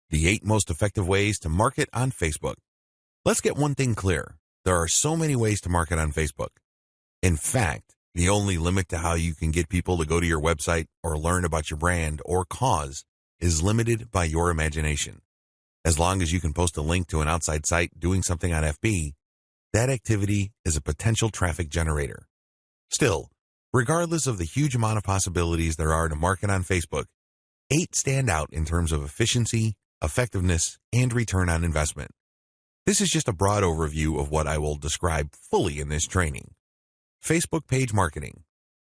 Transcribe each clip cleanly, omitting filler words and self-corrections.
The 8 most effective ways to market on Facebook. Let's get one thing clear. There are so many ways to market on Facebook. In fact, the only limit to how you can get people to go to your website or learn about your brand or cause is limited by your imagination. As long as you can post a link to an outside site doing something on FB, that activity is a potential traffic generator. Still, regardless of the huge amount of possibilities there are to market on Facebook, 8 stand out in terms of efficiency, effectiveness, and return on investment. This is just a broad overview of what I will describe fully in this training. Facebook page marketing,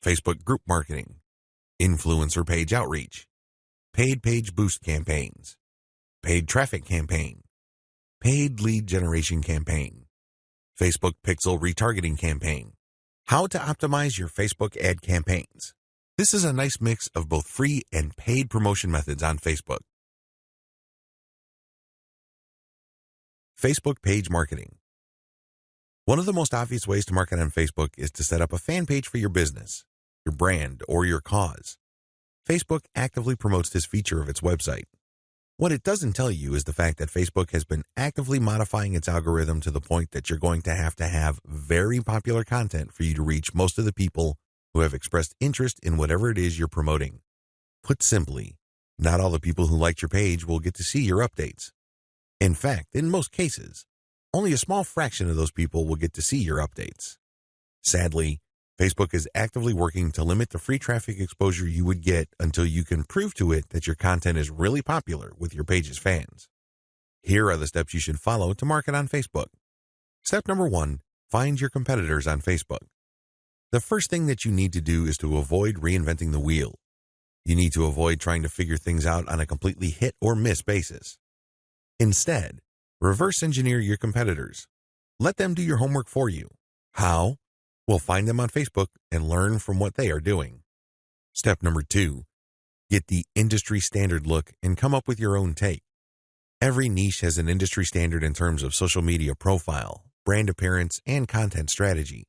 Facebook group marketing, influencer page outreach, paid page boost campaigns, paid traffic campaign, paid lead generation campaign, Facebook pixel retargeting campaign, how to optimize your Facebook ad campaigns. This is a nice mix of both free and paid promotion methods on Facebook. Facebook page marketing. One of the most obvious ways to market on Facebook is to set up a fan page for your business, your brand, or your cause. Facebook actively promotes this feature of its website. What it doesn't tell you is the fact that Facebook has been actively modifying its algorithm to the point that you're going to have very popular content for you to reach most of the people who have expressed interest in whatever it is you're promoting. Put simply, not all the people who liked your page will get to see your updates. In fact, in most cases, only a small fraction of those people will get to see your updates. Sadly, Facebook is actively working to limit the free traffic exposure you would get until you can prove to it that your content is really popular with your page's fans. Here are the steps you should follow to market on Facebook. Step number 1, find your competitors on Facebook. The first thing that you need to do is to avoid reinventing the wheel. You need to avoid trying to figure things out on a completely hit or miss basis. Instead, reverse engineer your competitors. Let them do your homework for you. How? Well, find them on Facebook and learn from what they are doing. Step number 2, get the industry standard look and come up with your own take. Every niche has an industry standard in terms of social media profile, brand appearance, and content strategy.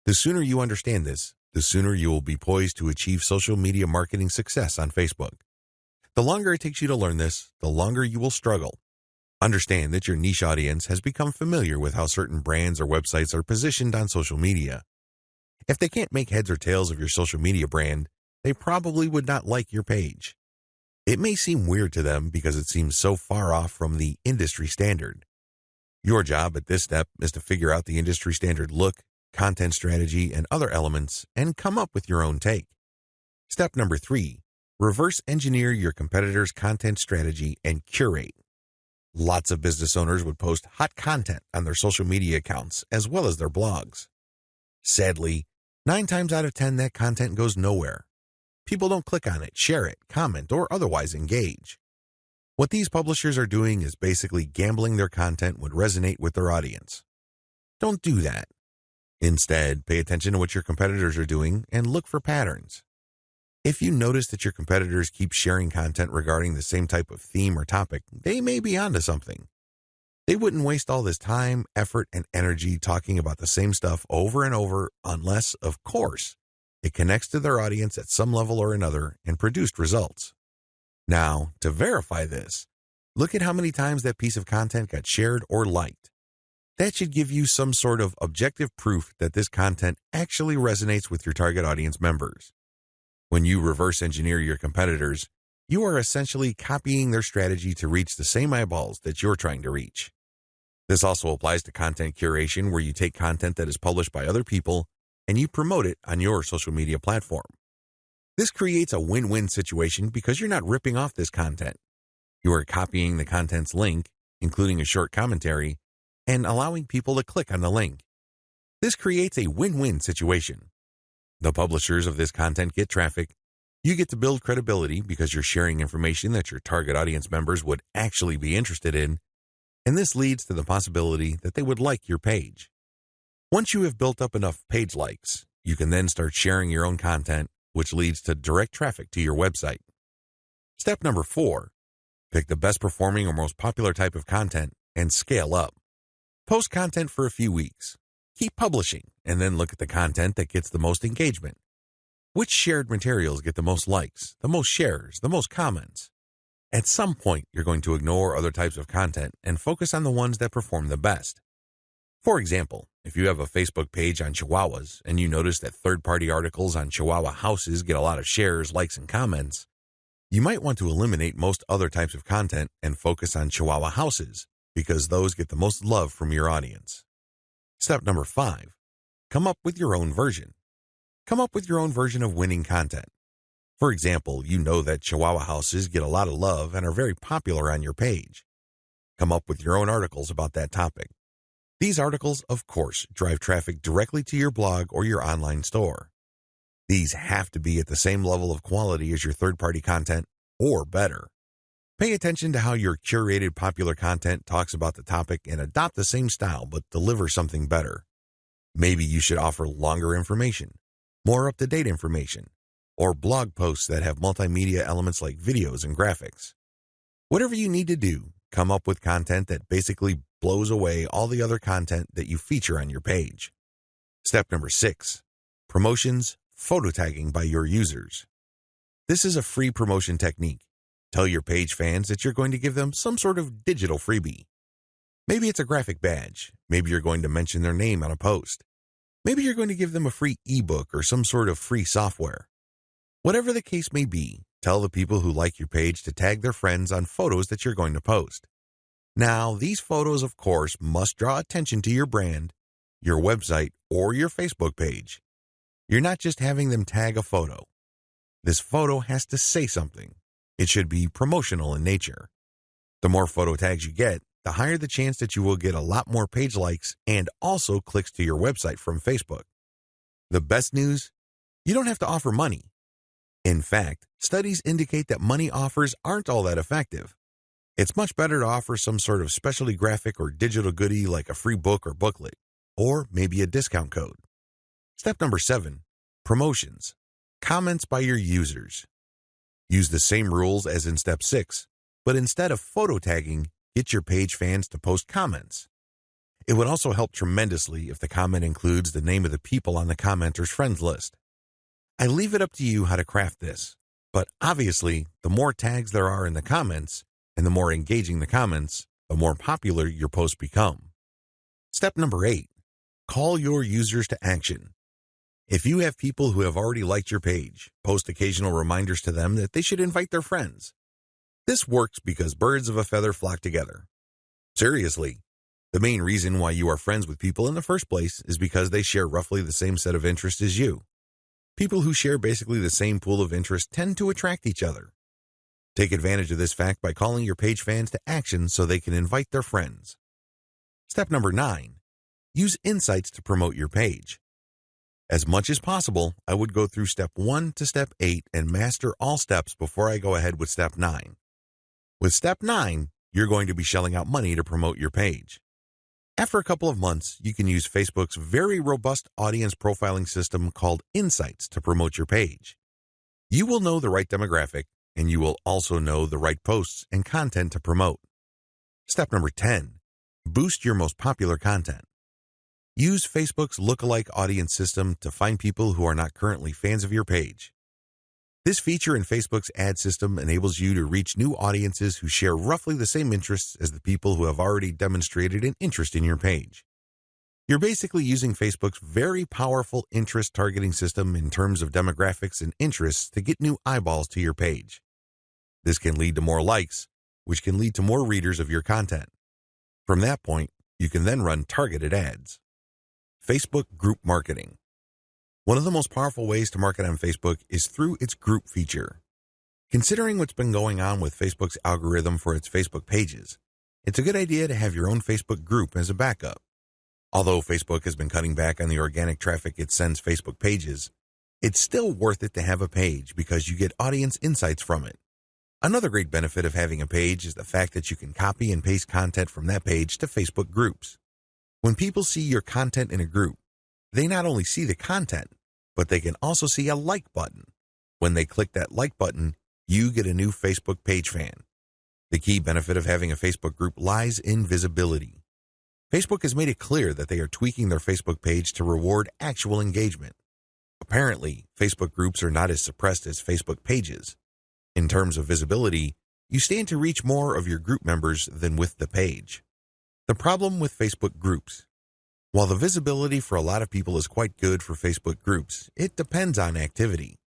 The sooner you understand this, the sooner you will be poised to achieve social media marketing success on Facebook. The longer it takes you to learn this, the longer you will struggle. Understand that your niche audience has become familiar with how certain brands or websites are positioned on social media. If they can't make heads or tails of your social media brand, they probably would not like your page. It may seem weird to them because it seems so far off from the industry standard. Your job at this step is to figure out the industry standard look, content strategy, and other elements and come up with your own take. Step number 3, reverse engineer your competitors' content strategy and curate. Lots of business owners would post hot content on their social media accounts as well as their blogs. Sadly, 9 times out of 10 that content goes nowhere. People don't click on it, share it, comment, or otherwise engage. What these publishers are doing is basically gambling their content would resonate with their audience. Don't do that. Instead, pay attention to what your competitors are doing and look for patterns. If you notice that your competitors keep sharing content regarding the same type of theme or topic, they may be onto something. They wouldn't waste all this time, effort, and energy talking about the same stuff over and over unless, of course, it connects to their audience at some level or another and produced results. Now, to verify this, look at how many times that piece of content got shared or liked. That should give you some sort of objective proof that this content actually resonates with your target audience members. When you reverse engineer your competitors, you are essentially copying their strategy to reach the same eyeballs that you're trying to reach. This also applies to content curation, where you take content that is published by other people and you promote it on your social media platform. This creates a win-win situation because you're not ripping off this content. You are copying the content's link, including a short commentary, and allowing people to click on the link. This creates a win-win situation. The publishers of this content get traffic. You get to build credibility because you're sharing information that your target audience members would actually be interested in, and this leads to the possibility that they would like your page. Once you have built up enough page likes, you can then start sharing your own content, which leads to direct traffic to your website. Step number 4, pick the best performing or most popular type of content and scale up. Post content for a few weeks. Keep publishing, and then look at the content that gets the most engagement. Which shared materials get the most likes, the most shares, the most comments? At some point, you're going to ignore other types of content and focus on the ones that perform the best. For example, if you have a Facebook page on Chihuahuas and you notice that third-party articles on Chihuahua houses get a lot of shares, likes, and comments, you might want to eliminate most other types of content and focus on Chihuahua houses because those get the most love from your audience. Step number 5, come up with your own version. Come up with your own version of winning content. For example, you know that Chihuahua houses get a lot of love and are very popular on your page. Come up with your own articles about that topic. These articles, of course, drive traffic directly to your blog or your online store. These have to be at the same level of quality as your third-party content, or better. Pay attention to how your curated popular content talks about the topic and adopt the same style but deliver something better. Maybe you should offer longer information, more up-to-date information, or blog posts that have multimedia elements like videos and graphics. Whatever you need to do, come up with content that basically blows away all the other content that you feature on your page. Step number 6, promotions, photo tagging by your users. This is a free promotion technique. Tell your page fans that you're going to give them some sort of digital freebie. Maybe it's a graphic badge. Maybe you're going to mention their name on a post. Maybe you're going to give them a free ebook or some sort of free software. Whatever the case may be, tell the people who like your page to tag their friends on photos that you're going to post. Now, these photos, of course, must draw attention to your brand, your website, or your Facebook page. You're not just having them tag a photo. This photo has to say something. It should be promotional in nature. The more photo tags you get, the higher the chance that you will get a lot more page likes and also clicks to your website from Facebook. The best news? You don't have to offer money. In fact, studies indicate that money offers aren't all that effective. It's much better to offer some sort of specialty graphic or digital goodie like a free book or booklet, or maybe a discount code. Step number 7, promotions. Comments by your users. Use the same rules as in step 6, but instead of photo tagging, get your page fans to post comments. It would also help tremendously if the comment includes the name of the people on the commenter's friends list. I leave it up to you how to craft this, but obviously, the more tags there are in the comments, and the more engaging the comments, the more popular your posts become. Step number 8, call your users to action. If you have people who have already liked your page, post occasional reminders to them that they should invite their friends. This works because birds of a feather flock together. Seriously, the main reason why you are friends with people in the first place is because they share roughly the same set of interests as you. People who share basically the same pool of interest tend to attract each other. Take advantage of this fact by calling your page fans to action so they can invite their friends. Step number 9, use insights to promote your page. As much as possible, I would go through step 1 to step 8 and master all steps before I go ahead with step 9. With step 9, you're going to be shelling out money to promote your page. After a couple of months, you can use Facebook's very robust audience profiling system called Insights to promote your page. You will know the right demographic, and you will also know the right posts and content to promote. Step number 10, boost your most popular content. Use Facebook's lookalike audience system to find people who are not currently fans of your page. This feature in Facebook's ad system enables you to reach new audiences who share roughly the same interests as the people who have already demonstrated an interest in your page. You're basically using Facebook's very powerful interest targeting system in terms of demographics and interests to get new eyeballs to your page. This can lead to more likes, which can lead to more readers of your content. From that point, you can then run targeted ads. Facebook group marketing. One of the most powerful ways to market on Facebook is through its group feature. Considering what's been going on with Facebook's algorithm for its Facebook pages, it's a good idea to have your own Facebook group as a backup. Although Facebook has been cutting back on the organic traffic it sends Facebook pages, it's still worth it to have a page because you get audience insights from it. Another great benefit of having a page is the fact that you can copy and paste content from that page to Facebook groups. When people see your content in a group, they not only see the content, but they can also see a like button. When they click that like button, you get a new Facebook page fan. The key benefit of having a Facebook group lies in visibility. Facebook has made it clear that they are tweaking their Facebook page to reward actual engagement. Apparently, Facebook groups are not as suppressed as Facebook pages. In terms of visibility, you stand to reach more of your group members than with the page. The problem with Facebook groups. While the visibility for a lot of people is quite good for Facebook groups, it depends on activity.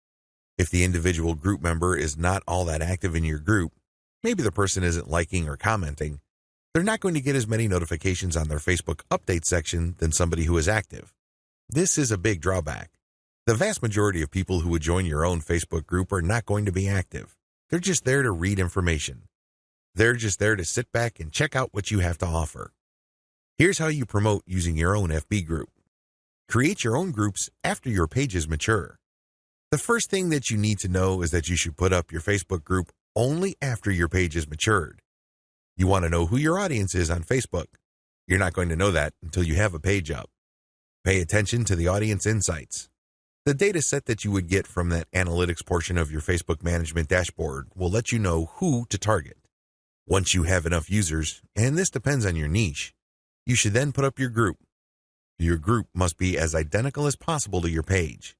If the individual group member is not all that active in your group, maybe the person isn't liking or commenting, they're not going to get as many notifications on their Facebook update section than somebody who is active. This is a big drawback. The vast majority of people who would join your own Facebook group are not going to be active. They're just there to read information. They're just there to sit back and check out what you have to offer. Here's how you promote using your own FB group. Create your own groups after your pages mature. The first thing that you need to know is that you should put up your Facebook group only after your page is matured. You want to know who your audience is on Facebook. You're not going to know that until you have a page up. Pay attention to the audience insights. The data set that you would get from that analytics portion of your Facebook management dashboard will let you know who to target. Once you have enough users, and this depends on your niche, you should then put up your group. Your group must be as identical as possible to your page.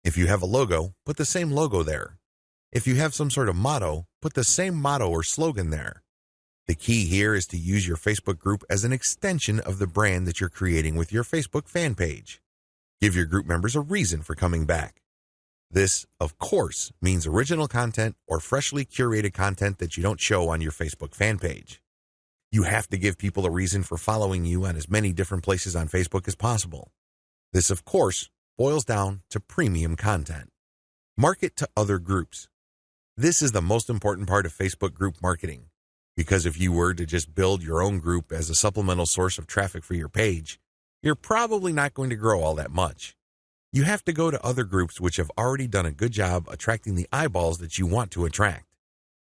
If you have a logo, put the same logo there. If you have some sort of motto, put the same motto or slogan there. The key here is to use your Facebook group as an extension of the brand that you're creating with your Facebook fan page. Give your group members a reason for coming back. This, of course, means original content or freshly curated content that you don't show on your Facebook fan page. You have to give people a reason for following you on as many different places on Facebook as possible. This, of course, boils down to premium content. Market to other groups. This is the most important part of Facebook group marketing, because if you were to just build your own group as a supplemental source of traffic for your page, you're probably not going to grow all that much. You have to go to other groups which have already done a good job attracting the eyeballs that you want to attract.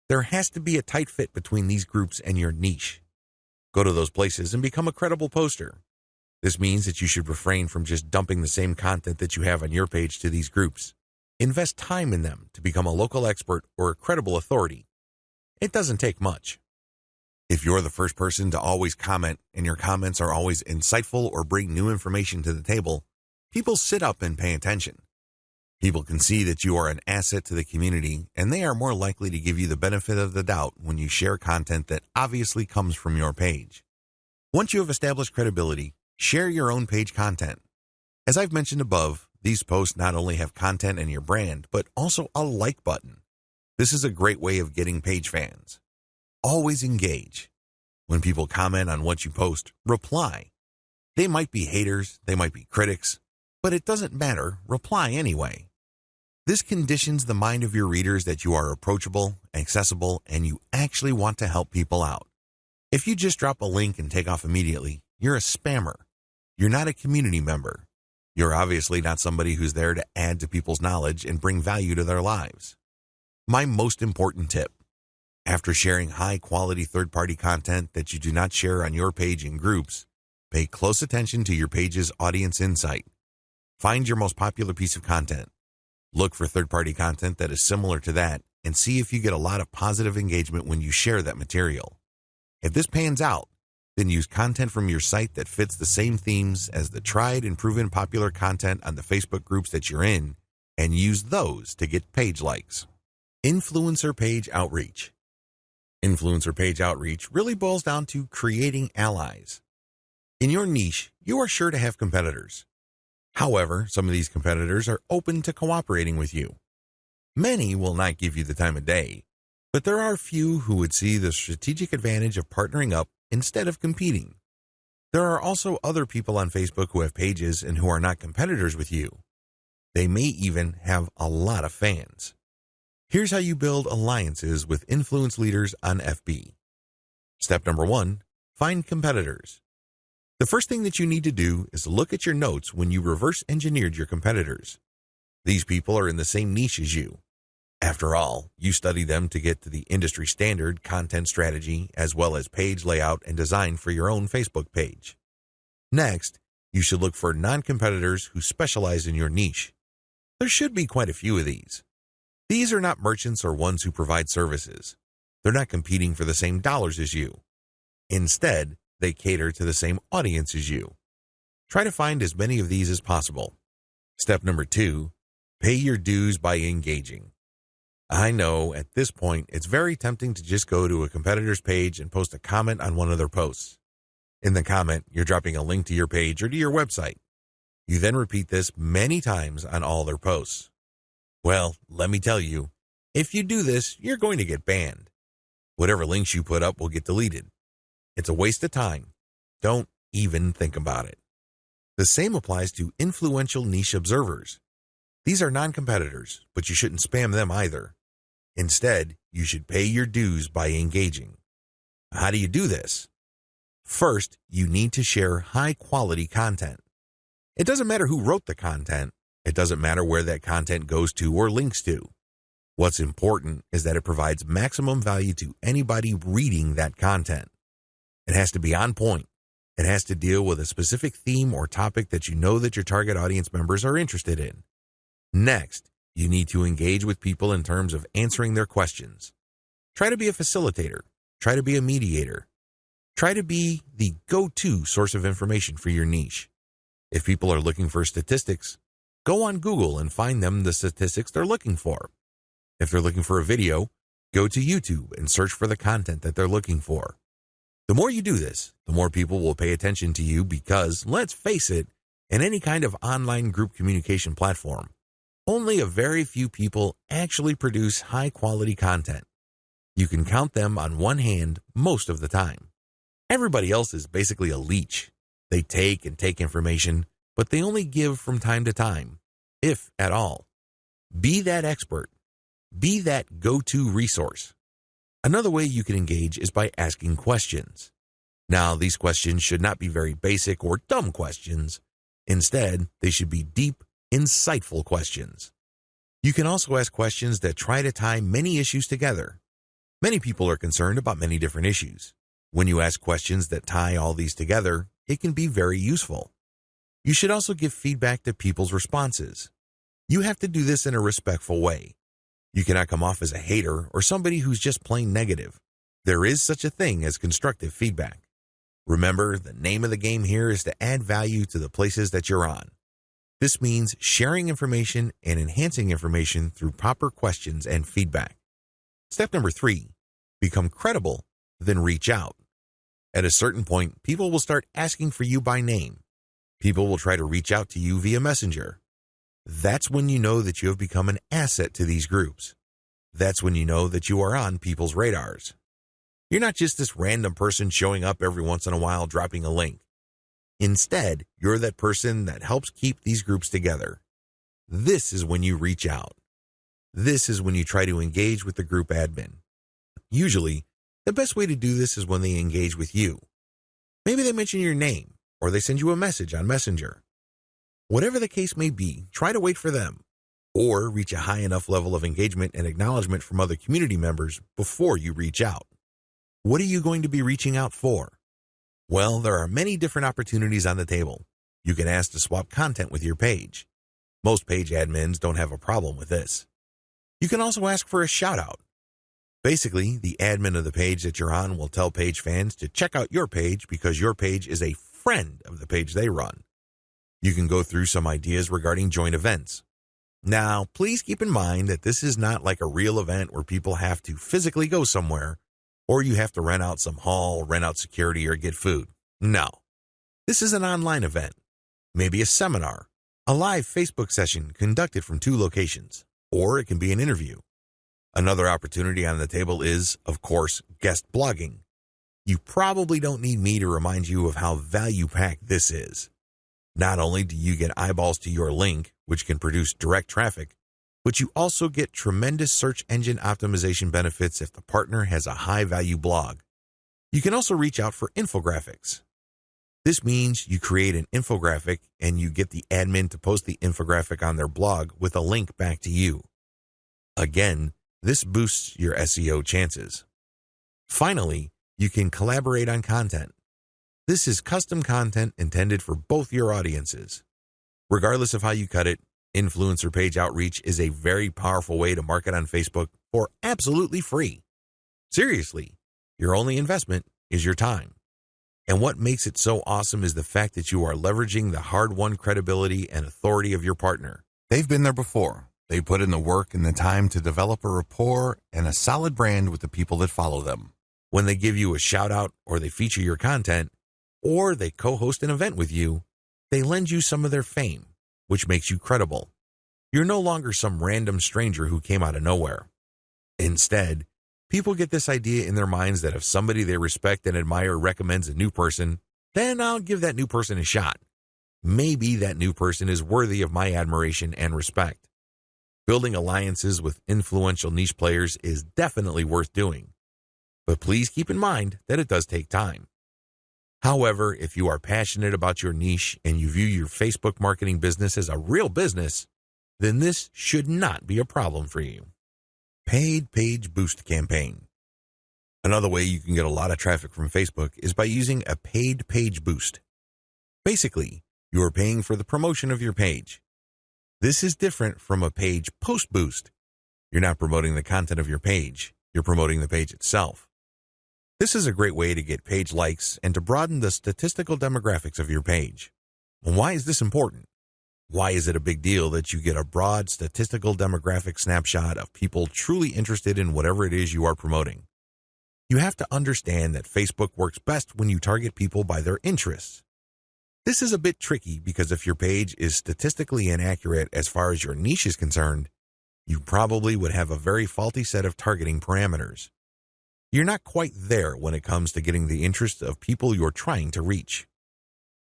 There has to be a tight fit between these groups and your niche. Go to those places and become a credible poster. This means that you should refrain from just dumping the same content that you have on your page to these groups. Invest time in them to become a local expert or a credible authority. It doesn't take much. If you're the first person to always comment and your comments are always insightful or bring new information to the table, people sit up and pay attention. People can see that you are an asset to the community, and they are more likely to give you the benefit of the doubt when you share content that obviously comes from your page. Once you have established credibility, share your own page content. As I've mentioned above, these posts not only have content and your brand, but also a like button. This is a great way of getting page fans. Always engage. When people comment on what you post, reply. They might be haters, they might be critics, but it doesn't matter, reply anyway. This conditions the mind of your readers that you are approachable, accessible, and you actually want to help people out. If you just drop a link and take off immediately, you're a spammer. You're not a community member. You're obviously not somebody who's there to add to people's knowledge and bring value to their lives. My most important tip: after sharing high-quality third-party content that you do not share on your page in groups, pay close attention to your page's audience insight. Find your most popular piece of content. Look for third-party content that is similar to that and see if you get a lot of positive engagement when you share that material. If this pans out, then use content from your site that fits the same themes as the tried and proven popular content on the Facebook groups that you're in, and use those to get page likes. Influencer page outreach. Influencer page outreach really boils down to creating allies. In your niche, you are sure to have competitors. However, some of these competitors are open to cooperating with you. Many will not give you the time of day, but there are few who would see the strategic advantage of partnering up instead of competing. There are also other people on Facebook who have pages and who are not competitors with you. They may even have a lot of fans. Here's how you build alliances with influence leaders on FB. Step number 1, find competitors. The first thing that you need to do is look at your notes when you reverse engineered your competitors. These people are in the same niche as you. After all, you study them to get to the industry standard content strategy as well as page layout and design for your own Facebook page. Next, you should look for non-competitors who specialize in your niche. There should be quite a few of these. These are not merchants or ones who provide services. They're not competing for the same dollars as you. Instead, they cater to the same audience as you. Try to find as many of these as possible. Step number 2, pay your dues by engaging. I know at this point it's very tempting to just go to a competitor's page and post a comment on one of their posts. In the comment, you're dropping a link to your page or to your website. You then repeat this many times on all their posts. Well, let me tell you, if you do this, you're going to get banned. Whatever links you put up will get deleted. It's a waste of time. Don't even think about it. The same applies to influential niche observers. These are non-competitors, but you shouldn't spam them either. Instead, you should pay your dues by engaging. How do you do this? First, you need to share high-quality content. It doesn't matter who wrote the content. It doesn't matter where that content goes to or links to. What's important is that it provides maximum value to anybody reading that content. It has to be on point. It has to deal with a specific theme or topic that you know that your target audience members are interested in. Next, you need to engage with people in terms of answering their questions. Try to be a facilitator. Try to be a mediator. Try to be the go-to source of information for your niche. If people are looking for statistics, go on Google and find them the statistics they're looking for. If they're looking for a video, go to YouTube and search for the content that they're looking for. The more you do this, the more people will pay attention to you because, let's face it, in any kind of online group communication platform, only a very few people actually produce high-quality content. You can count them on one hand most of the time. Everybody else is basically a leech. They take and take information, but they only give from time to time, if at all. Be that expert. Be that go-to resource. Another way you can engage is by asking questions. Now, these questions should not be very basic or dumb questions. Instead, they should be deep, insightful questions. You can also ask questions that try to tie many issues together. Many people are concerned about many different issues. When you ask questions that tie all these together, it can be very useful. You should also give feedback to people's responses. You have to do this in a respectful way. You cannot come off as a hater or somebody who's just plain negative. There is such a thing as constructive feedback. Remember, the name of the game here is to add value to the places that you're on. This means sharing information and enhancing information through proper questions and feedback. Step number 3, become credible, then reach out. At a certain point, people will start asking for you by name. People will try to reach out to you via Messenger. That's when you know that you have become an asset to these groups. That's when you know that you are on people's radars. You're not just this random person showing up every once in a while dropping a link. Instead, you're that person that helps keep these groups together. This is when you reach out. This is when you try to engage with the group admin. Usually, the best way to do this is when they engage with you. Maybe they mention your name, or they send you a message on Messenger. Whatever the case may be, try to wait for them, or reach a high enough level of engagement and acknowledgement from other community members before you reach out. What are you going to be reaching out for? Well, there are many different opportunities on the table. You can ask to swap content with your page. Most page admins don't have a problem with this. You can also ask for a shout-out. Basically, the admin of the page that you're on will tell page fans to check out your page because your page is a friend of the page they run. You can go through some ideas regarding joint events. Now, please keep in mind that this is not like a real event where people have to physically go somewhere, or you have to rent out some hall, rent out security, or get food. No. This is an online event. Maybe a seminar, a live Facebook session conducted from 2 locations, or it can be an interview. Another opportunity on the table is, of course, guest blogging. You probably don't need me to remind you of how value-packed this is. Not only do you get eyeballs to your link, which can produce direct traffic, but you also get tremendous search engine optimization benefits if the partner has a high-value blog. You can also reach out for infographics. This means you create an infographic and you get the admin to post the infographic on their blog with a link back to you. Again, this boosts your SEO chances. Finally, you can collaborate on content. This is custom content intended for both your audiences. Regardless of how you cut it, influencer page outreach is a very powerful way to market on Facebook for absolutely free. Seriously, your only investment is your time. And what makes it so awesome is the fact that you are leveraging the hard-won credibility and authority of your partner. They've been there before. They put in the work and the time to develop a rapport and a solid brand with the people that follow them. When they give you a shout out or they feature your content or they co-host an event with you, they lend you some of their fame, which makes you credible. You're no longer some random stranger who came out of nowhere. Instead, people get this idea in their minds that if somebody they respect and admire recommends a new person, then I'll give that new person a shot. Maybe that new person is worthy of my admiration and respect. Building alliances with influential niche players is definitely worth doing. But please keep in mind that it does take time. However, if you are passionate about your niche and you view your Facebook marketing business as a real business, then this should not be a problem for you. Paid Page Boost Campaign. Another way you can get a lot of traffic from Facebook is by using a paid page boost. Basically, you are paying for the promotion of your page. This is different from a page post boost. You're not promoting the content of your page, you're promoting the page itself. This is a great way to get page likes and to broaden the statistical demographics of your page. And why is this important? Why is it a big deal that you get a broad statistical demographic snapshot of people truly interested in whatever it is you are promoting? You have to understand that Facebook works best when you target people by their interests. This is a bit tricky because if your page is statistically inaccurate as far as your niche is concerned, you probably would have a very faulty set of targeting parameters. You're not quite there when it comes to getting the interest of people you're trying to reach.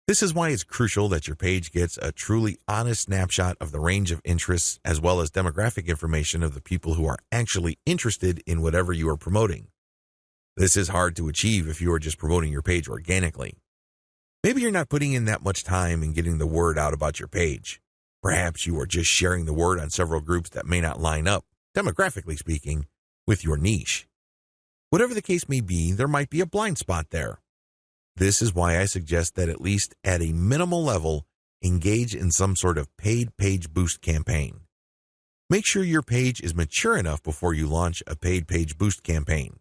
This is why it's crucial that your page gets a truly honest snapshot of the range of interests as well as demographic information of the people who are actually interested in whatever you are promoting. This is hard to achieve if you are just promoting your page organically. Maybe you're not putting in that much time in getting the word out about your page. Perhaps you are just sharing the word on several groups that may not line up, demographically speaking, with your niche. Whatever the case may be, there might be a blind spot there. This is why I suggest that at least at a minimal level, engage in some sort of paid page boost campaign. Make sure your page is mature enough before you launch a paid page boost campaign.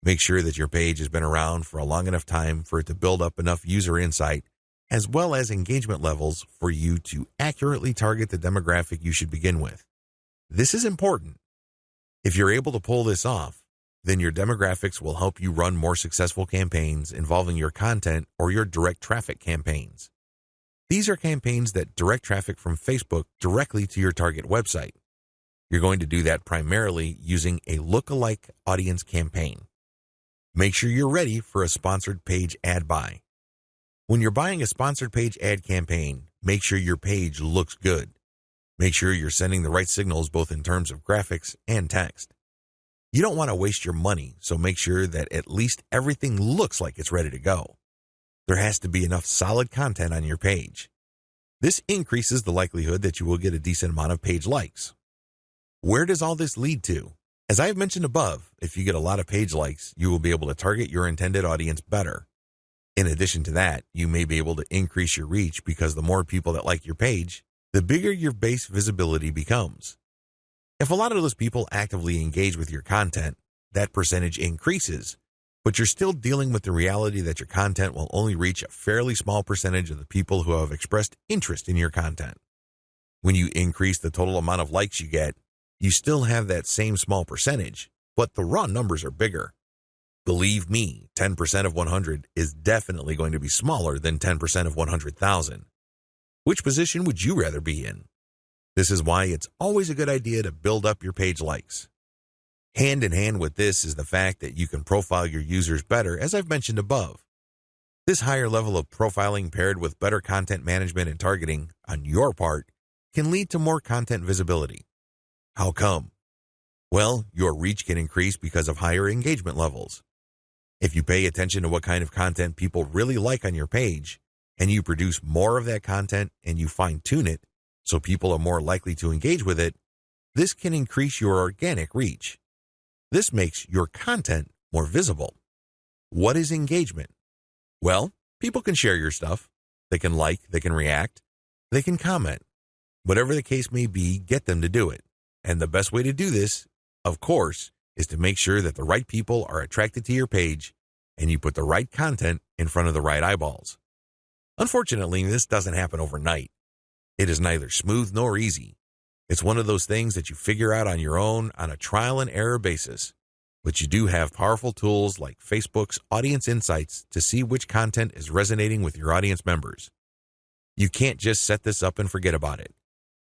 Make sure that your page has been around for a long enough time for it to build up enough user insight as well as engagement levels for you to accurately target the demographic you should begin with. This is important. If you're able to pull this off, then your demographics will help you run more successful campaigns involving your content or your direct traffic campaigns. These are campaigns that direct traffic from Facebook directly to your target website. You're going to do that primarily using a lookalike audience campaign. Make sure you're ready for a sponsored page ad buy. When you're buying a sponsored page ad campaign, make sure your page looks good. Make sure you're sending the right signals both in terms of graphics and text. You don't want to waste your money, so make sure that at least everything looks like it's ready to go. There has to be enough solid content on your page. This increases the likelihood that you will get a decent amount of page likes. Where does all this lead to? As I have mentioned above, if you get a lot of page likes, you will be able to target your intended audience better. In addition to that, you may be able to increase your reach because the more people that like your page, the bigger your base visibility becomes. If a lot of those people actively engage with your content, that percentage increases, but you're still dealing with the reality that your content will only reach a fairly small percentage of the people who have expressed interest in your content. When you increase the total amount of likes you get, you still have that same small percentage, but the raw numbers are bigger. Believe me, 10% of 100 is definitely going to be smaller than 10% of 100,000. Which position would you rather be in? This is why it's always a good idea to build up your page likes. Hand in hand with this is the fact that you can profile your users better, as I've mentioned above. This higher level of profiling paired with better content management and targeting on your part can lead to more content visibility. How come? Well, your reach can increase because of higher engagement levels. If you pay attention to what kind of content people really like on your page, and you produce more of that content and you fine-tune it so people are more likely to engage with it, this can increase your organic reach. This makes your content more visible. What is engagement? Well, people can share your stuff. They can like, they can react, they can comment. Whatever the case may be, get them to do it. And the best way to do this, of course, is to make sure that the right people are attracted to your page and you put the right content in front of the right eyeballs. Unfortunately, this doesn't happen overnight. It is neither smooth nor easy. It's one of those things that you figure out on your own on a trial and error basis. But you do have powerful tools like Facebook's Audience Insights to see which content is resonating with your audience members. You can't just set this up and forget about it.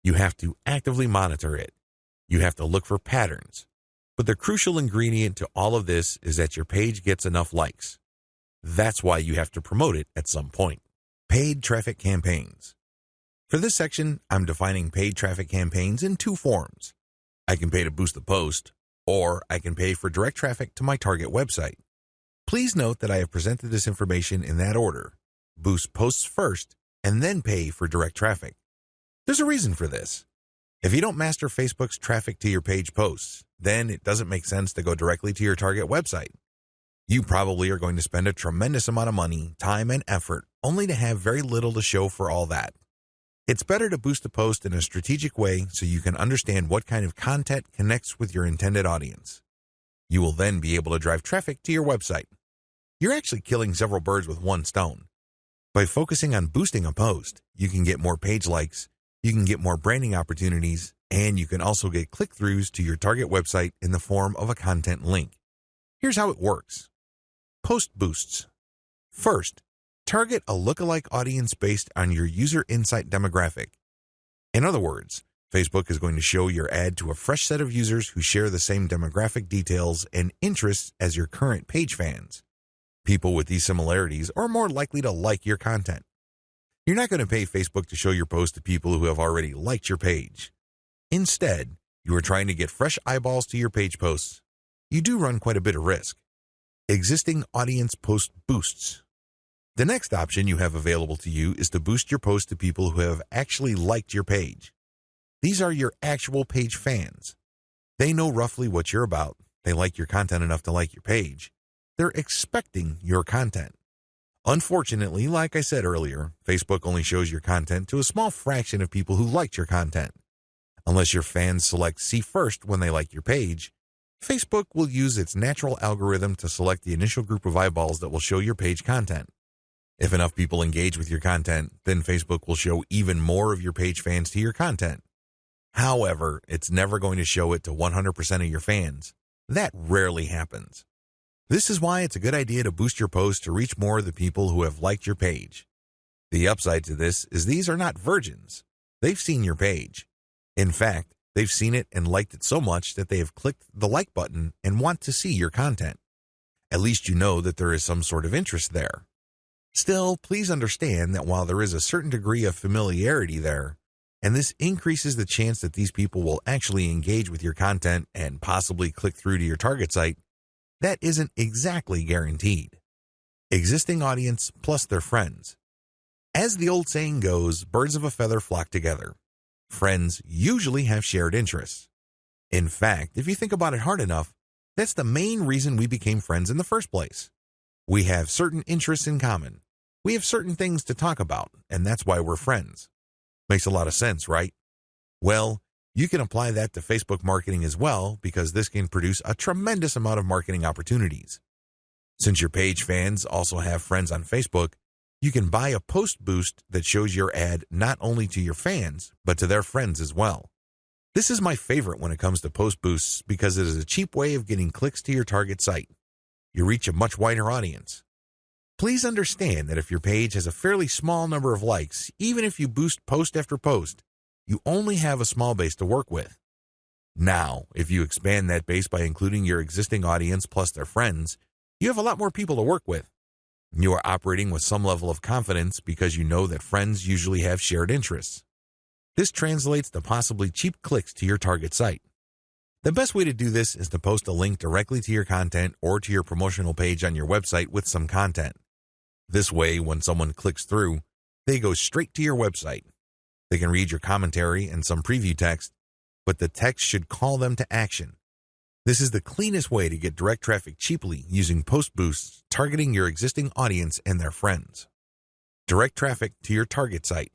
You have to actively monitor it. You have to look for patterns. But the crucial ingredient to all of this is that your page gets enough likes. That's why you have to promote it at some point. Paid traffic campaigns. For this section, I'm defining paid traffic campaigns in two forms. I can pay to boost the post, or I can pay for direct traffic to my target website. Please note that I have presented this information in that order. Boost posts first, and then pay for direct traffic. There's a reason for this. If you don't master Facebook's traffic to your page posts, then it doesn't make sense to go directly to your target website. You probably are going to spend a tremendous amount of money, time, and effort only to have very little to show for all that. It's better to boost a post in a strategic way so you can understand what kind of content connects with your intended audience. You will then be able to drive traffic to your website. You're actually killing several birds with one stone. By focusing on boosting a post, you can get more page likes, you can get more branding opportunities, and you can also get click-throughs to your target website in the form of a content link. Here's how it works. Post boosts. First, target a lookalike audience based on your user insight demographic. In other words, Facebook is going to show your ad to a fresh set of users who share the same demographic details and interests as your current page fans. People with these similarities are more likely to like your content. You're not going to pay Facebook to show your post to people who have already liked your page. Instead, you are trying to get fresh eyeballs to your page posts. You do run quite a bit of risk. Existing audience post boosts. The next option you have available to you is to boost your post to people who have actually liked your page. These are your actual page fans. They know roughly what you're about. They like your content enough to like your page. They're expecting your content. Unfortunately, like I said earlier, Facebook only shows your content to a small fraction of people who liked your content. Unless your fans select see first when they like your page, Facebook will use its natural algorithm to select the initial group of eyeballs that will show your page content. If enough people engage with your content, then Facebook will show even more of your page fans to your content. However, it's never going to show it to 100% of your fans. That rarely happens. This is why it's a good idea to boost your post to reach more of the people who have liked your page. The upside to this is these are not virgins. They've seen your page. In fact, they've seen it and liked it so much that they have clicked the like button and want to see your content. At least you know that there is some sort of interest there. Still, please understand that while there is a certain degree of familiarity there, and this increases the chance that these people will actually engage with your content and possibly click through to your target site, that isn't exactly guaranteed. Existing audience plus their friends. As the old saying goes, birds of a feather flock together. Friends usually have shared interests. In fact, if you think about it hard enough, that's the main reason we became friends in the first place. We have certain interests in common. We have certain things to talk about, and that's why we're friends. Makes a lot of sense, right? Well, you can apply that to Facebook marketing as well, because this can produce a tremendous amount of marketing opportunities. Since your page fans also have friends on Facebook, you can buy a post boost that shows your ad not only to your fans, but to their friends as well. This is my favorite when it comes to post boosts because it is a cheap way of getting clicks to your target site. You reach a much wider audience. Please understand that if your page has a fairly small number of likes, even if you boost post after post, you only have a small base to work with. Now, if you expand that base by including your existing audience plus their friends, you have a lot more people to work with. You are operating with some level of confidence because you know that friends usually have shared interests. This translates to possibly cheap clicks to your target site. The best way to do this is to post a link directly to your content or to your promotional page on your website with some content. This way, when someone clicks through, they go straight to your website. They can read your commentary and some preview text, but the text should call them to action. This is the cleanest way to get direct traffic cheaply using post boosts targeting your existing audience and their friends. Direct traffic to your target site.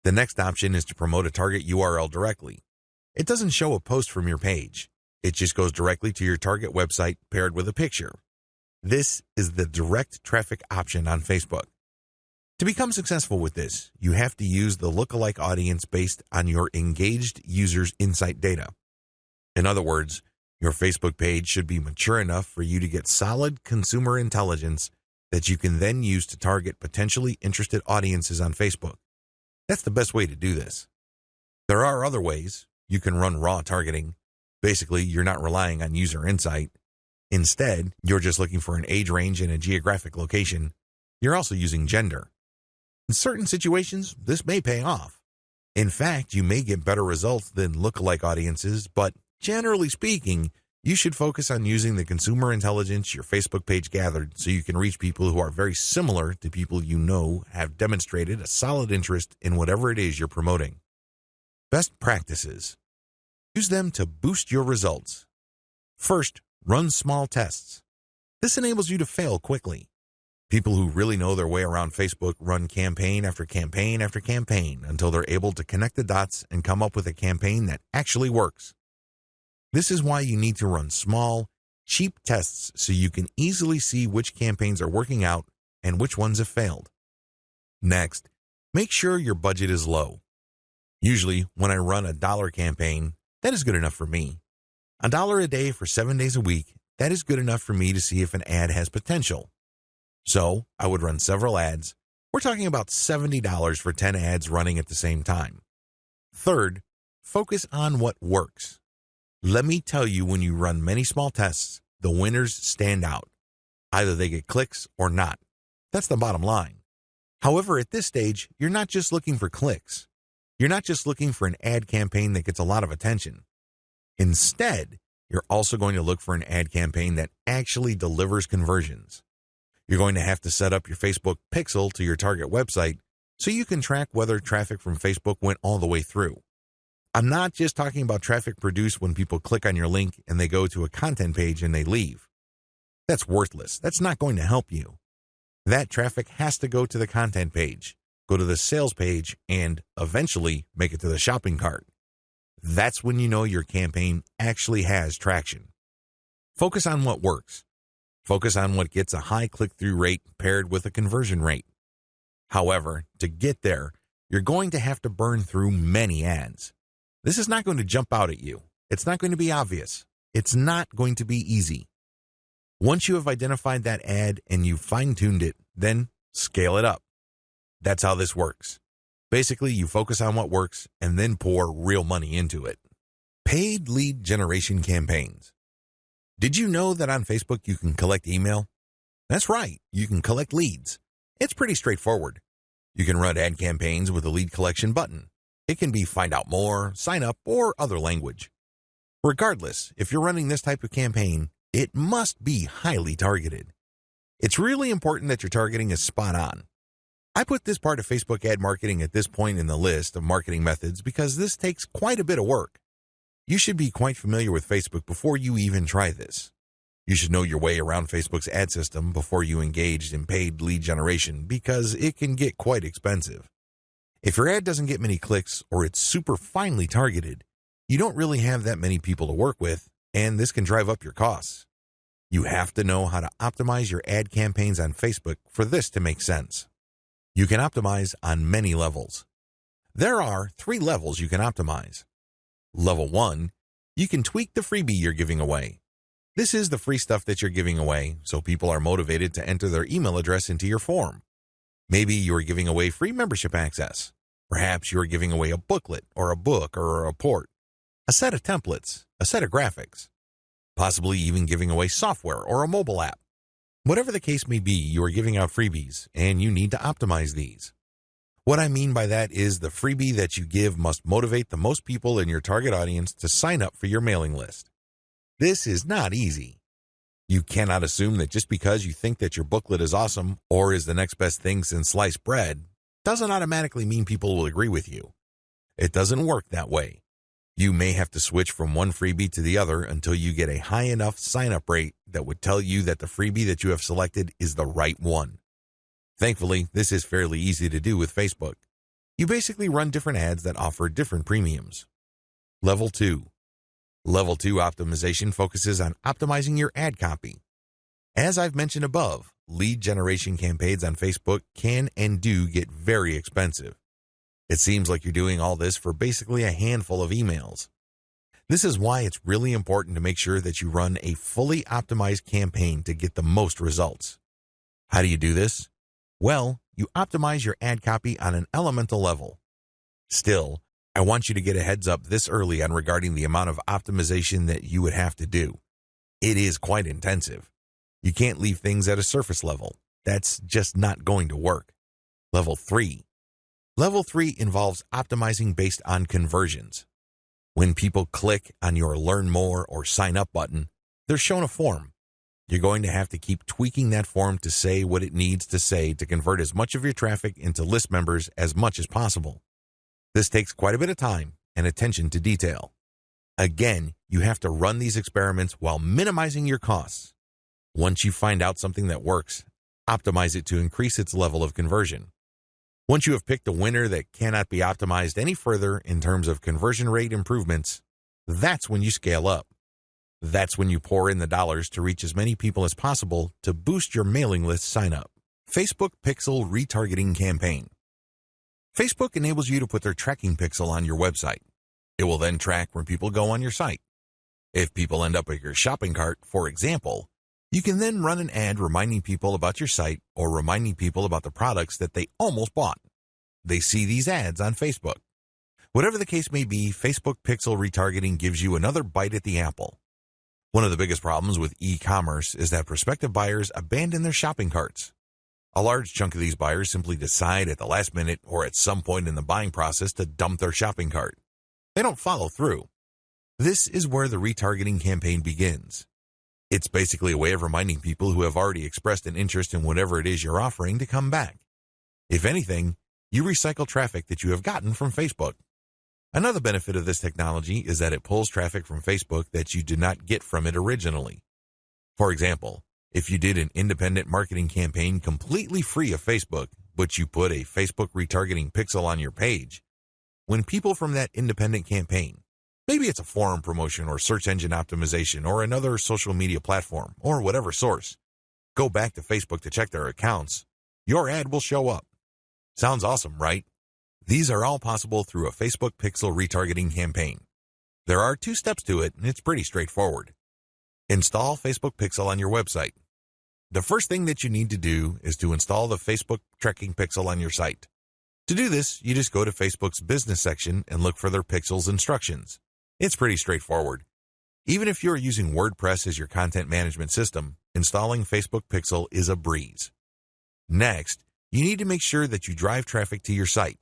The next option is to promote a target URL directly. It doesn't show a post from your page. It just goes directly to your target website paired with a picture. This is the direct traffic option on Facebook. To become successful with this, you have to use the lookalike audience based on your engaged users' insight data. In other words, your Facebook page should be mature enough for you to get solid consumer intelligence that you can then use to target potentially interested audiences on Facebook. That's the best way to do this. There are other ways. You can run raw targeting. Basically, you're not relying on user insight. Instead, you're just looking for an age range and a geographic location. You're also using gender. In certain situations, this may pay off. In fact, you may get better results than lookalike audiences, but generally speaking, you should focus on using the consumer intelligence your Facebook page gathered so you can reach people who are very similar to people you know have demonstrated a solid interest in whatever it is you're promoting. Best practices. Use them to boost your results. First, run small tests. This enables you to fail quickly. People who really know their way around Facebook run campaign after campaign after campaign until they're able to connect the dots and come up with a campaign that actually works. This is why you need to run small, cheap tests so you can easily see which campaigns are working out and which ones have failed. Next, make sure your budget is low. Usually, when I run a $1 campaign, that is good enough for me. $1 a day for 7 days a week, that is good enough for me to see if an ad has potential. So, I would run several ads. We're talking about $70 for 10 ads running at the same time. Third, focus on what works. Let me tell you, when you run many small tests, the winners stand out. Either they get clicks or not. That's the bottom line. However, at this stage, you're not just looking for clicks. You're not just looking for an ad campaign that gets a lot of attention. Instead, you're also going to look for an ad campaign that actually delivers conversions. You're going to have to set up your Facebook pixel to your target website so you can track whether traffic from Facebook went all the way through. I'm not just talking about traffic produced when people click on your link and they go to a content page and they leave. That's worthless. That's not going to help you. That traffic has to go to the content page, go to the sales page, and eventually make it to the shopping cart. That's when you know your campaign actually has traction. Focus on what works. Focus on what gets a high click-through rate paired with a conversion rate. However, to get there, you're going to have to burn through many ads. This is not going to jump out at you. It's not going to be obvious. It's not going to be easy. Once you have identified that ad and you've fine-tuned it, then scale it up. That's how this works. Basically, you focus on what works and then pour real money into it. Paid lead generation campaigns. Did you know that on Facebook you can collect email? That's right, you can collect leads. It's pretty straightforward. You can run ad campaigns with a lead collection button. It can be find out more, sign up, or other language. Regardless, if you're running this type of campaign, it must be highly targeted. It's really important that your targeting is spot on. I put this part of Facebook ad marketing at this point in the list of marketing methods because this takes quite a bit of work. You should be quite familiar with Facebook before you even try this. You should know your way around Facebook's ad system before you engage in paid lead generation because it can get quite expensive. If your ad doesn't get many clicks or it's super finely targeted, you don't really have that many people to work with, and this can drive up your costs. You have to know how to optimize your ad campaigns on Facebook for this to make sense. You can optimize on many levels. There are 3 levels you can optimize. Level 1, you can tweak the freebie you're giving away. This is the free stuff that you're giving away, so people are motivated to enter their email address into your form. Maybe you're giving away free membership access. Perhaps you're giving away a booklet or a book or a report, a set of templates, a set of graphics, possibly even giving away software or a mobile app. Whatever the case may be, you are giving out freebies, and you need to optimize these. What I mean by that is the freebie that you give must motivate the most people in your target audience to sign up for your mailing list. This is not easy. You cannot assume that just because you think that your booklet is awesome or is the next best thing since sliced bread doesn't automatically mean people will agree with you. It doesn't work that way. You may have to switch from one freebie to the other until you get a high enough sign-up rate that would tell you that the freebie that you have selected is the right one. Thankfully, this is fairly easy to do with Facebook. You basically run different ads that offer different premiums. Level 2. Level 2 optimization focuses on optimizing your ad copy. As I've mentioned above, lead generation campaigns on Facebook can and do get very expensive. It seems like you're doing all this for basically a handful of emails. This is why it's really important to make sure that you run a fully optimized campaign to get the most results. How do you do this? Well, you optimize your ad copy on an elemental level. Still, I want you to get a heads up this early on regarding the amount of optimization that you would have to do. It is quite intensive. You can't leave things at a surface level. That's just not going to work. Level 3. Level 3 involves optimizing based on conversions. When people click on your Learn More or Sign Up button, they're shown a form. You're going to have to keep tweaking that form to say what it needs to say to convert as much of your traffic into list members as much as possible. This takes quite a bit of time and attention to detail. Again, you have to run these experiments while minimizing your costs. Once you find out something that works, optimize it to increase its level of conversion. Once you have picked a winner that cannot be optimized any further in terms of conversion rate improvements, that's when you scale up. That's when you pour in the dollars to reach as many people as possible to boost your mailing list sign up. Facebook Pixel Retargeting Campaign. Facebook enables you to put their tracking pixel on your website. It will then track where people go on your site. If people end up at your shopping cart, for example, you can then run an ad reminding people about your site or reminding people about the products that they almost bought. They see these ads on Facebook. Whatever the case may be, Facebook Pixel Retargeting gives you another bite at the apple. One of the biggest problems with e-commerce is that prospective buyers abandon their shopping carts. A large chunk of these buyers simply decide at the last minute or at some point in the buying process to dump their shopping cart. They don't follow through. This is where the retargeting campaign begins. It's basically a way of reminding people who have already expressed an interest in whatever it is you're offering to come back. If anything, you recycle traffic that you have gotten from Facebook. Another benefit of this technology is that it pulls traffic from Facebook that you did not get from it originally. For example, if you did an independent marketing campaign completely free of Facebook, but you put a Facebook retargeting pixel on your page, when people from that independent campaign, maybe it's a forum promotion or search engine optimization or another social media platform or whatever source, go back to Facebook to check their accounts, your ad will show up. Sounds awesome, right? These are all possible through a Facebook Pixel retargeting campaign. There are 2 steps to it, and it's pretty straightforward. Install Facebook Pixel on your website. The first thing that you need to do is to install the Facebook tracking pixel on your site. To do this, you just go to Facebook's business section and look for their pixels instructions. It's pretty straightforward. Even if you're using WordPress as your content management system, installing Facebook Pixel is a breeze. Next, you need to make sure that you drive traffic to your site.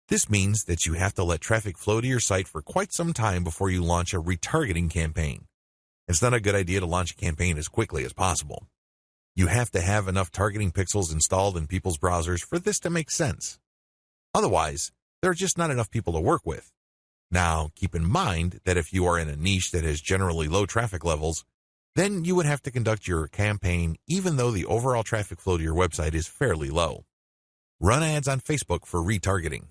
This means that you have to let traffic flow to your site for quite some time before you launch a retargeting campaign. It's not a good idea to launch a campaign as quickly as possible. You have to have enough targeting pixels installed in people's browsers for this to make sense. Otherwise, there are just not enough people to work with. Now, keep in mind that if you are in a niche that has generally low traffic levels, then you would have to conduct your campaign even though the overall traffic flow to your website is fairly low. Run ads on Facebook for retargeting.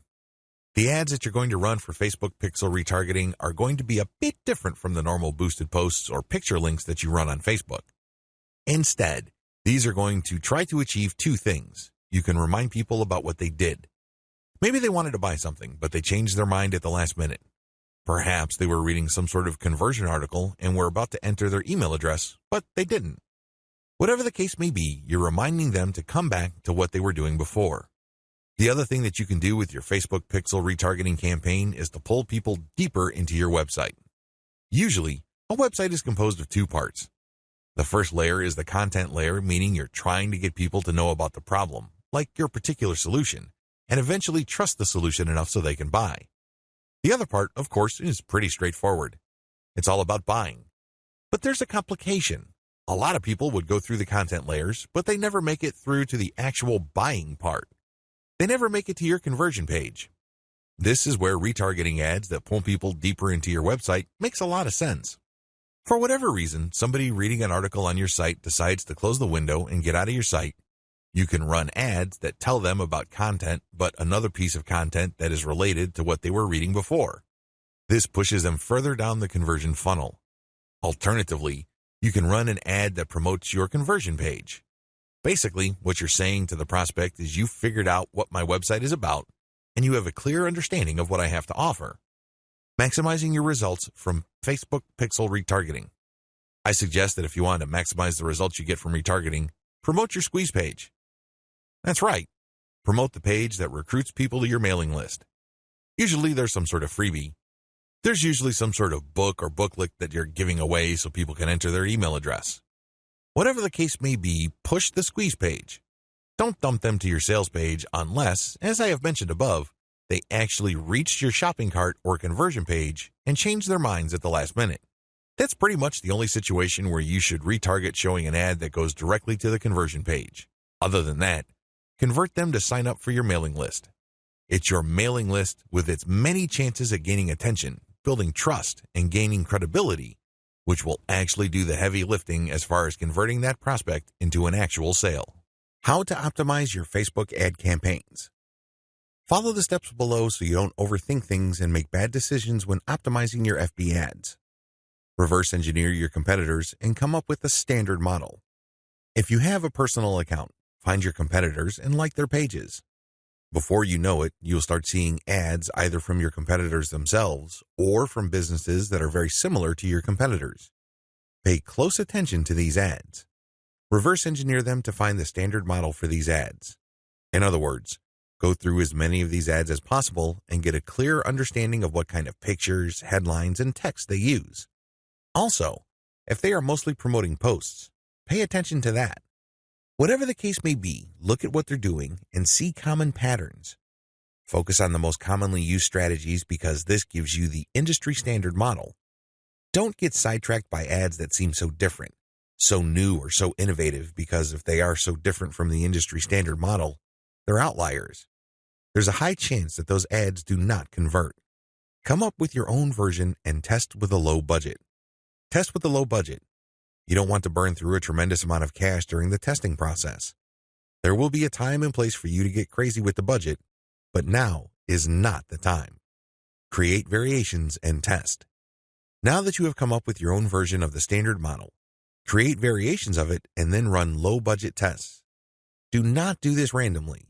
The ads that you're going to run for Facebook Pixel retargeting are going to be a bit different from the normal boosted posts or picture links that you run on Facebook. Instead, these are going to try to achieve 2 things. You can remind people about what they did. Maybe they wanted to buy something, but they changed their mind at the last minute. Perhaps they were reading some sort of conversion article and were about to enter their email address, but they didn't. Whatever the case may be, you're reminding them to come back to what they were doing before. The other thing that you can do with your Facebook Pixel retargeting campaign is to pull people deeper into your website. Usually, a website is composed of 2 parts. The first layer is the content layer, meaning you're trying to get people to know about the problem, like your particular solution, and eventually trust the solution enough so they can buy. The other part, of course, is pretty straightforward. It's all about buying. But there's a complication. A lot of people would go through the content layers, but they never make it through to the actual buying part. They never make it to your conversion page. This is where retargeting ads that pull people deeper into your website makes a lot of sense. For whatever reason, somebody reading an article on your site decides to close the window and get out of your site. You can run ads that tell them about content, but another piece of content that is related to what they were reading before. This pushes them further down the conversion funnel. Alternatively, you can run an ad that promotes your conversion page. Basically, what you're saying to the prospect is you've figured out what my website is about and you have a clear understanding of what I have to offer. Maximizing your results from Facebook pixel retargeting. I suggest that if you want to maximize the results you get from retargeting, promote your squeeze page. That's right. Promote the page that recruits people to your mailing list. Usually there's some sort of freebie. There's usually some sort of book or booklet that you're giving away so people can enter their email address. Whatever the case may be, push the squeeze page. Don't dump them to your sales page unless, as I have mentioned above, they actually reached your shopping cart or conversion page and changed their minds at the last minute. That's pretty much the only situation where you should retarget showing an ad that goes directly to the conversion page. Other than that, convert them to sign up for your mailing list. It's your mailing list with its many chances at gaining attention, building trust, and gaining credibility, which will actually do the heavy lifting as far as converting that prospect into an actual sale. How to optimize your Facebook ad campaigns. Follow the steps below so you don't overthink things and make bad decisions when optimizing your FB ads. Reverse engineer your competitors and come up with a standard model. If you have a personal account, find your competitors and like their pages. Before you know it, you'll start seeing ads either from your competitors themselves or from businesses that are very similar to your competitors. Pay close attention to these ads. Reverse engineer them to find the standard model for these ads. In other words, go through as many of these ads as possible and get a clear understanding of what kind of pictures, headlines, and text they use. Also, if they are mostly promoting posts, pay attention to that. Whatever the case may be, look at what they're doing and see common patterns. Focus on the most commonly used strategies because this gives you the industry standard model. Don't get sidetracked by ads that seem so different, so new or so innovative because if they are so different from the industry standard model, they're outliers. There's a high chance that those ads do not convert. Come up with your own version and test with a low budget. Test with a low budget. You don't want to burn through a tremendous amount of cash during the testing process. There will be a time and place for you to get crazy with the budget, but now is not the time. Create variations and test. Now that you have come up with your own version of the standard model, create variations of it and then run low-budget tests. Do not do this randomly.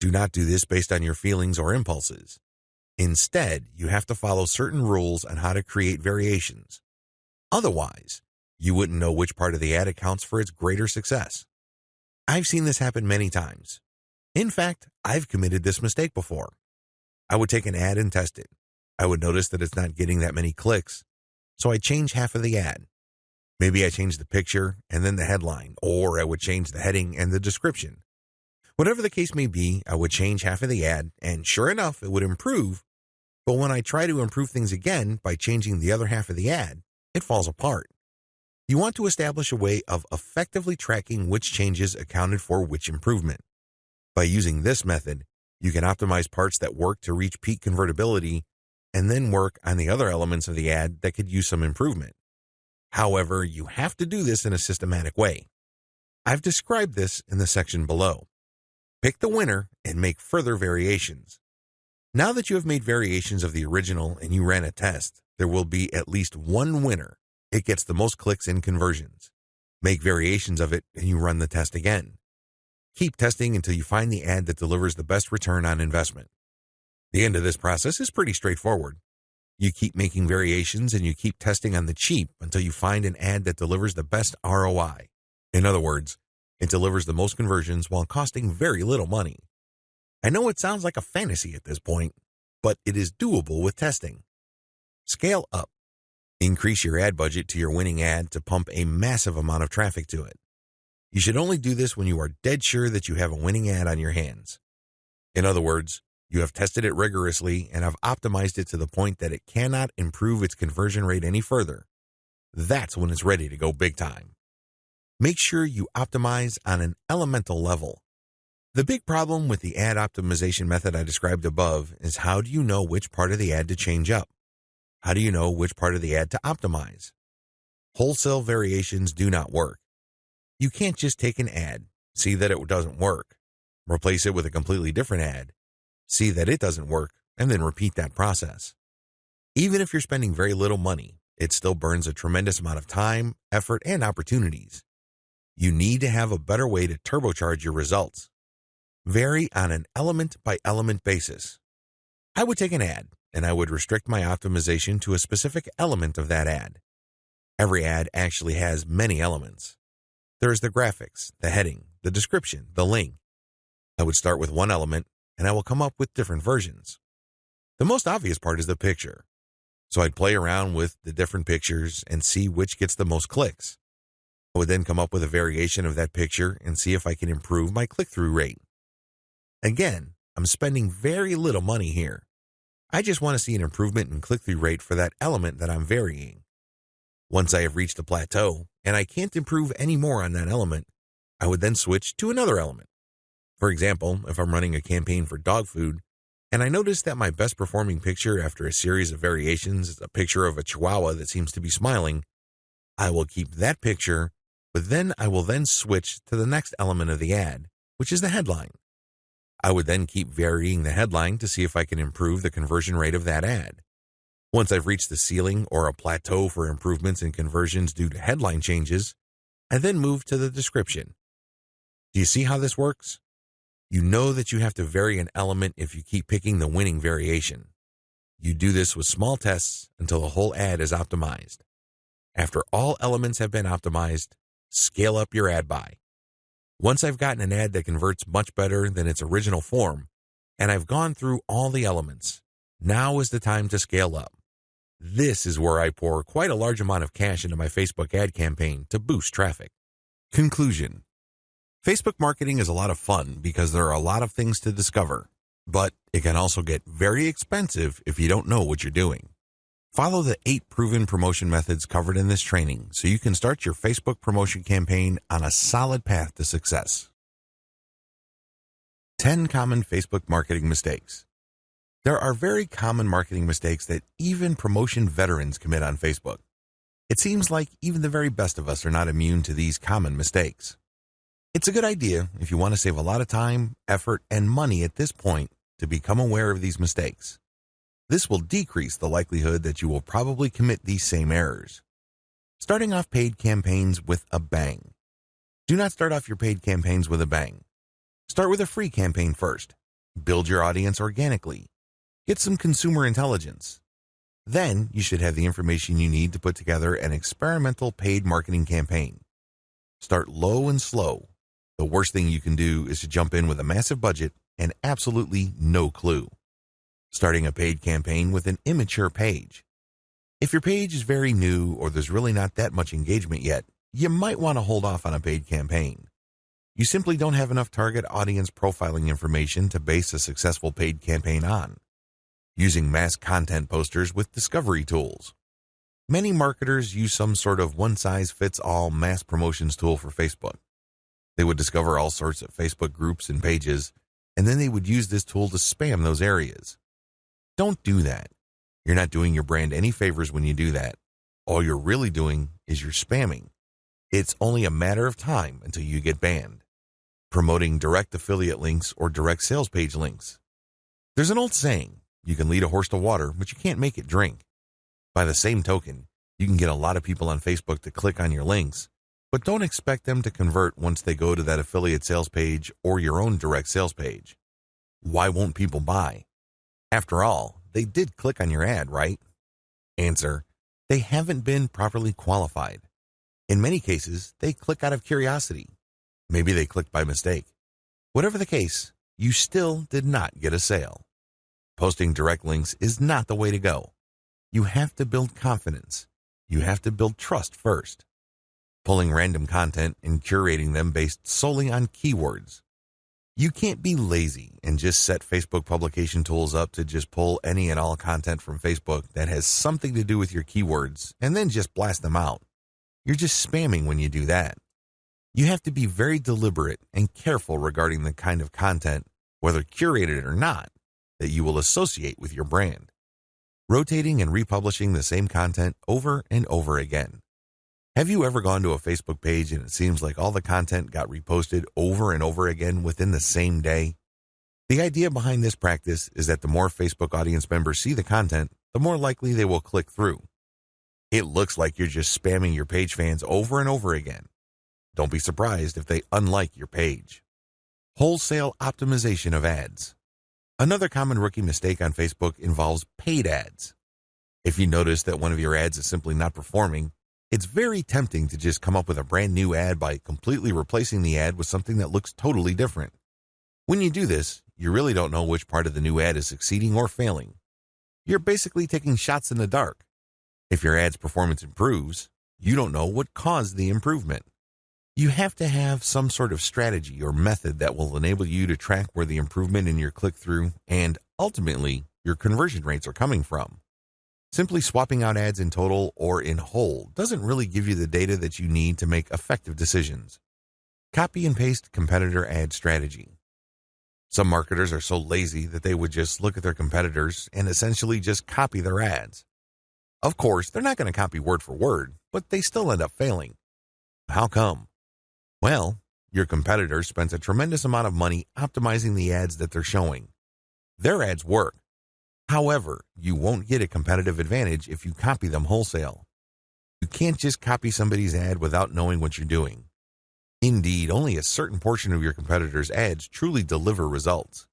Do not do this based on your feelings or impulses. Instead, you have to follow certain rules on how to create variations. Otherwise, you wouldn't know which part of the ad accounts for its greater success. I've seen this happen many times. In fact, I've committed this mistake before. I would take an ad and test it. I would notice that it's not getting that many clicks, so I'd change half of the ad. Maybe I change the picture and then the headline, or I would change the heading and the description. Whatever the case may be, I would change half of the ad, and sure enough, it would improve. But when I try to improve things again by changing the other half of the ad, it falls apart. You want to establish a way of effectively tracking which changes accounted for which improvement. By using this method, you can optimize parts that work to reach peak convertibility and then work on the other elements of the ad that could use some improvement. However, you have to do this in a systematic way. I've described this in the section below. Pick the winner and make further variations. Now that you have made variations of the original and you ran a test, there will be at least one winner. It gets the most clicks and conversions. Make variations of it and you run the test again. Keep testing until you find the ad that delivers the best return on investment. The end of this process is pretty straightforward. You keep making variations and you keep testing on the cheap until you find an ad that delivers the best ROI. In other words, it delivers the most conversions while costing very little money. I know it sounds like a fantasy at this point, but it is doable with testing. Scale up. Increase your ad budget to your winning ad to pump a massive amount of traffic to it. You should only do this when you are dead sure that you have a winning ad on your hands. In other words, you have tested it rigorously and have optimized it to the point that it cannot improve its conversion rate any further. That's when it's ready to go big time. Make sure you optimize on an elemental level. The big problem with the ad optimization method I described above is how do you know which part of the ad to change up? How do you know which part of the ad to optimize? Wholesale variations do not work. You can't just take an ad, see that it doesn't work, replace it with a completely different ad, see that it doesn't work, and then repeat that process. Even if you're spending very little money, it still burns a tremendous amount of time, effort, and opportunities. You need to have a better way to turbocharge your results. Vary on an element-by-element basis. I would take an ad, and I would restrict my optimization to a specific element of that ad. Every ad actually has many elements. There's the graphics, the heading, the description, the link. I would start with one element, and I will come up with different versions. The most obvious part is the picture. So I'd play around with the different pictures and see which gets the most clicks. I would then come up with a variation of that picture and see if I can improve my click-through rate. Again, I'm spending very little money here. I just want to see an improvement in click-through rate for that element that I'm varying. Once I have reached a plateau and I can't improve any more on that element, I would then switch to another element. For example, if I'm running a campaign for dog food and I notice that my best performing picture after a series of variations is a picture of a chihuahua that seems to be smiling, I will keep that picture, but then I will then switch to the next element of the ad, which is the headline. I would then keep varying the headline to see if I can improve the conversion rate of that ad. Once I've reached the ceiling or a plateau for improvements in conversions due to headline changes, I then move to the description. Do you see how this works? You know that you have to vary an element if you keep picking the winning variation. You do this with small tests until the whole ad is optimized. After all elements have been optimized, scale up your ad buy. Once I've gotten an ad that converts much better than its original form, and I've gone through all the elements, now is the time to scale up. This is where I pour quite a large amount of cash into my Facebook ad campaign to boost traffic. Conclusion. Facebook marketing is a lot of fun because there are a lot of things to discover, but it can also get very expensive if you don't know what you're doing. Follow the 8 proven promotion methods covered in this training so you can start your Facebook promotion campaign on a solid path to success. 10 common Facebook marketing mistakes. There are very common marketing mistakes that even promotion veterans commit on Facebook. It seems like even the very best of us are not immune to these common mistakes. It's a good idea if you want to save a lot of time, effort, and money at this point to become aware of these mistakes. This will decrease the likelihood that you will probably commit these same errors. Starting off paid campaigns with a bang. Do not start off your paid campaigns with a bang. Start with a free campaign first. Build your audience organically. Get some consumer intelligence. Then you should have the information you need to put together an experimental paid marketing campaign. Start low and slow. The worst thing you can do is to jump in with a massive budget and absolutely no clue. Starting a paid campaign with an immature page. If your page is very new or there's really not that much engagement yet, you might want to hold off on a paid campaign. You simply don't have enough target audience profiling information to base a successful paid campaign on. Using mass content posters with discovery tools. Many marketers use some sort of one-size-fits-all mass promotions tool for Facebook. They would discover all sorts of Facebook groups and pages, and then they would use this tool to spam those areas. Don't do that. You're not doing your brand any favors when you do that. All you're really doing is you're spamming. It's only a matter of time until you get banned. Promoting direct affiliate links or direct sales page links. There's an old saying, you can lead a horse to water, but you can't make it drink. By the same token, you can get a lot of people on Facebook to click on your links, but don't expect them to convert once they go to that affiliate sales page or your own direct sales page. Why won't people buy? After all, they did click on your ad, right? Answer, they haven't been properly qualified. In many cases, they click out of curiosity. Maybe they clicked by mistake. Whatever the case, you still did not get a sale. Posting direct links is not the way to go. You have to build confidence. You have to build trust first. Pulling random content and curating them based solely on keywords. You can't be lazy and just set Facebook publication tools up to just pull any and all content from Facebook that has something to do with your keywords and then just blast them out. You're just spamming when you do that. You have to be very deliberate and careful regarding the kind of content, whether curated or not, that you will associate with your brand. Rotating and republishing the same content over and over again. Have you ever gone to a Facebook page and it seems like all the content got reposted over and over again within the same day? The idea behind this practice is that the more Facebook audience members see the content, the more likely they will click through. It looks like you're just spamming your page fans over and over again. Don't be surprised if they unlike your page. Wholesale optimization of ads. Another common rookie mistake on Facebook involves paid ads. If you notice that one of your ads is simply not performing, it's very tempting to just come up with a brand new ad by completely replacing the ad with something that looks totally different. When you do this, you really don't know which part of the new ad is succeeding or failing. You're basically taking shots in the dark. If your ad's performance improves, you don't know what caused the improvement. You have to have some sort of strategy or method that will enable you to track where the improvement in your click-through and, ultimately, your conversion rates are coming from. Simply swapping out ads in total or in whole doesn't really give you the data that you need to make effective decisions. Copy and paste competitor ad strategy. Some marketers are so lazy that they would just look at their competitors and essentially just copy their ads. Of course, they're not going to copy word for word, but they still end up failing. How come? Well, your competitor spends a tremendous amount of money optimizing the ads that they're showing. Their ads work. However, you won't get a competitive advantage if you copy them wholesale. You can't just copy somebody's ad without knowing what you're doing. Indeed, only a certain portion of your competitors' ads truly deliver results.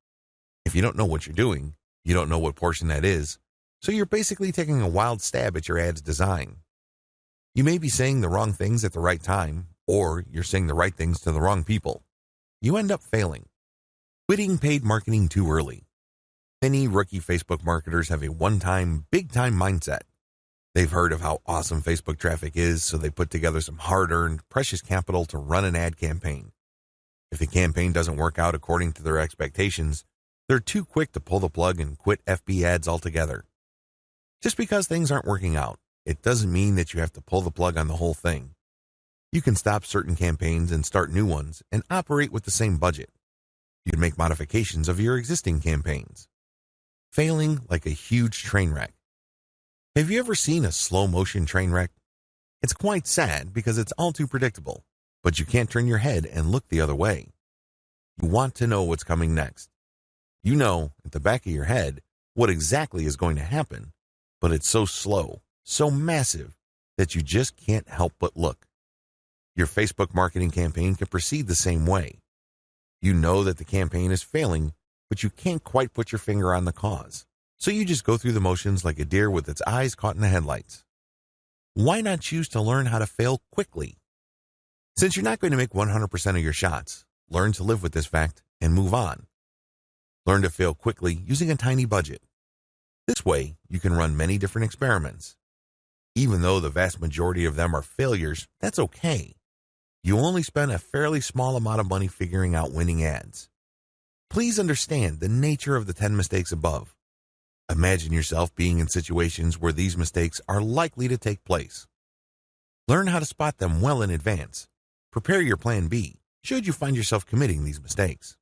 If you don't know what you're doing, you don't know what portion that is, so you're basically taking a wild stab at your ad's design. You may be saying the wrong things at the right time, or you're saying the right things to the wrong people. You end up failing. Quitting paid marketing too early. Many rookie Facebook marketers have a one-time, big-time mindset. They've heard of how awesome Facebook traffic is, so they put together some hard-earned, precious capital to run an ad campaign. If the campaign doesn't work out according to their expectations, they're too quick to pull the plug and quit FB ads altogether. Just because things aren't working out, it doesn't mean that you have to pull the plug on the whole thing. You can stop certain campaigns and start new ones and operate with the same budget. You can make modifications of your existing campaigns. Failing like a huge train wreck. Have you ever seen a slow-motion train wreck? It's quite sad because it's all too predictable, but you can't turn your head and look the other way. You want to know what's coming next. You know, at the back of your head, what exactly is going to happen, but it's so slow, so massive, that you just can't help but look. Your Facebook marketing campaign can proceed the same way. You know that the campaign is failing, but you can't quite put your finger on the cause. So you just go through the motions like a deer with its eyes caught in the headlights. Why not choose to learn how to fail quickly? Since you're not going to make 100% of your shots, learn to live with this fact and move on. Learn to fail quickly using a tiny budget. This way, you can run many different experiments. Even though the vast majority of them are failures, that's okay. You only spend a fairly small amount of money figuring out winning ads. Please understand the nature of the 10 mistakes above. Imagine yourself being in situations where these mistakes are likely to take place. Learn how to spot them well in advance. Prepare your plan B should you find yourself committing these mistakes.